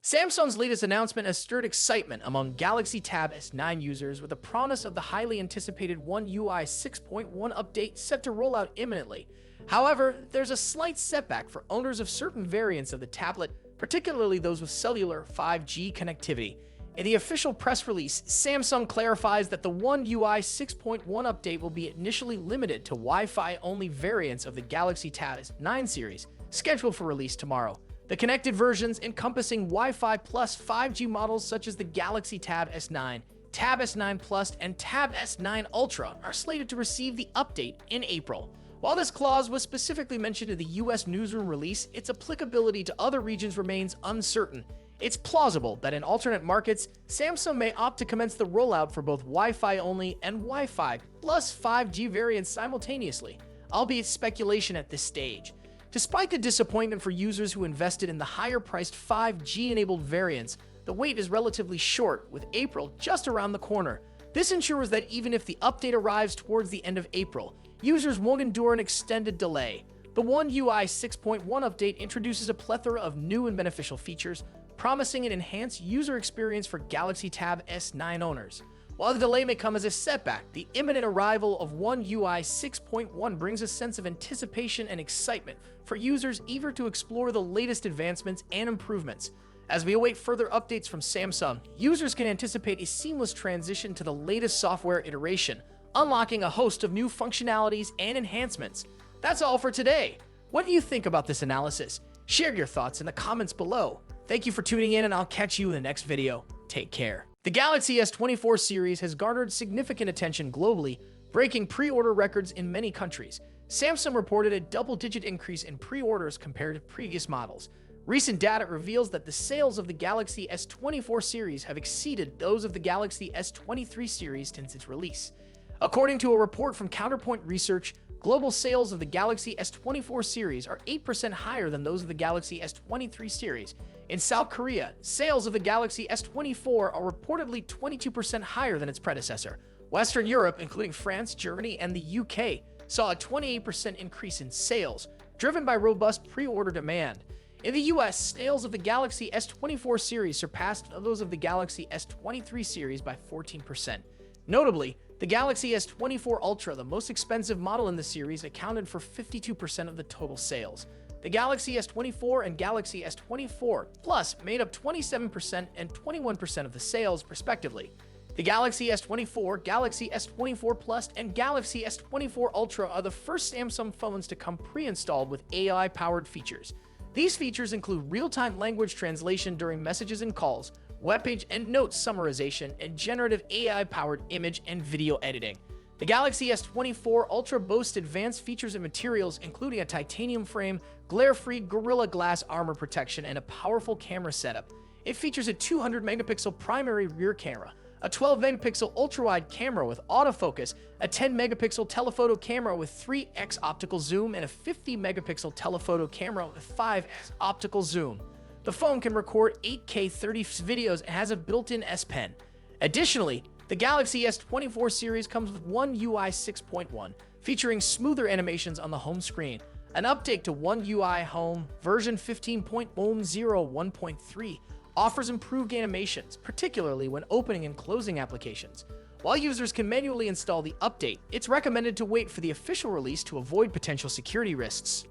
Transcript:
Samsung's latest announcement has stirred excitement among Galaxy Tab S9 users with the promise of the highly anticipated One UI 6.1 update set to roll out imminently. However, there's a slight setback for owners of certain variants of the tablet, particularly those with cellular 5G connectivity. In the official press release, Samsung clarifies that the One UI 6.1 update will be initially limited to Wi-Fi-only variants of the Galaxy Tab S9 series, scheduled for release tomorrow. The connected versions encompassing Wi-Fi plus 5G models such as the Galaxy Tab S9, Tab S9 Plus, and Tab S9 Ultra are slated to receive the update in April. While this clause was specifically mentioned in the US newsroom release, its applicability to other regions remains uncertain. It's plausible that in alternate markets, Samsung may opt to commence the rollout for both Wi-Fi only and Wi-Fi plus 5G variants simultaneously, albeit speculation at this stage. Despite the disappointment for users who invested in the higher-priced 5G-enabled variants, the wait is relatively short, with April just around the corner. This ensures that even if the update arrives towards the end of April, users won't endure an extended delay. The One UI 6.1 update introduces a plethora of new and beneficial features, promising an enhanced user experience for Galaxy Tab S9 owners. While the delay may come as a setback, the imminent arrival of One UI 6.1 brings a sense of anticipation and excitement for users eager to explore the latest advancements and improvements. As we await further updates from Samsung, users can anticipate a seamless transition to the latest software iteration, unlocking a host of new functionalities and enhancements. That's all for today. What do you think about this analysis? Share your thoughts in the comments below. Thank you for tuning in, and I'll catch you in the next video. Take care. The Galaxy S24 series has garnered significant attention globally, breaking pre-order records in many countries. Samsung reported a double-digit increase in pre-orders compared to previous models. Recent data reveals that the sales of the Galaxy S24 series have exceeded those of the Galaxy S23 series since its release. According to a report from Counterpoint Research, global sales of the Galaxy S24 series are 8% higher than those of the Galaxy S23 series. In South Korea, sales of the Galaxy S24 are reportedly 22% higher than its predecessor. Western Europe, including France, Germany, and the UK, saw a 28% increase in sales, driven by robust pre-order demand. In the US, sales of the Galaxy S24 series surpassed those of the Galaxy S23 series by 14%. Notably, the Galaxy S24 Ultra, the most expensive model in the series, accounted for 52% of the total sales. The Galaxy S24 and Galaxy S24 Plus made up 27% and 21% of the sales, respectively. The Galaxy S24, Galaxy S24 Plus, and Galaxy S24 Ultra are the first Samsung phones to come pre-installed with AI-powered features. These features include real-time language translation during messages and calls, web page and notes summarization, and generative AI-powered image and video editing. The Galaxy S24 Ultra boasts advanced features and materials, including a titanium frame, glare-free Gorilla Glass armor protection, and a powerful camera setup. It features a 200-megapixel primary rear camera, a 12-megapixel ultra-wide camera with autofocus, a 10-megapixel telephoto camera with 3x optical zoom, and a 50-megapixel telephoto camera with 5x optical zoom. The phone can record 8K 30 videos and has a built-in S Pen. Additionally, the Galaxy S24 series comes with One UI 6.1, featuring smoother animations on the home screen. An update to One UI Home version 15.10.1.3 offers improved animations, particularly when opening and closing applications. While users can manually install the update, it's recommended to wait for the official release to avoid potential security risks.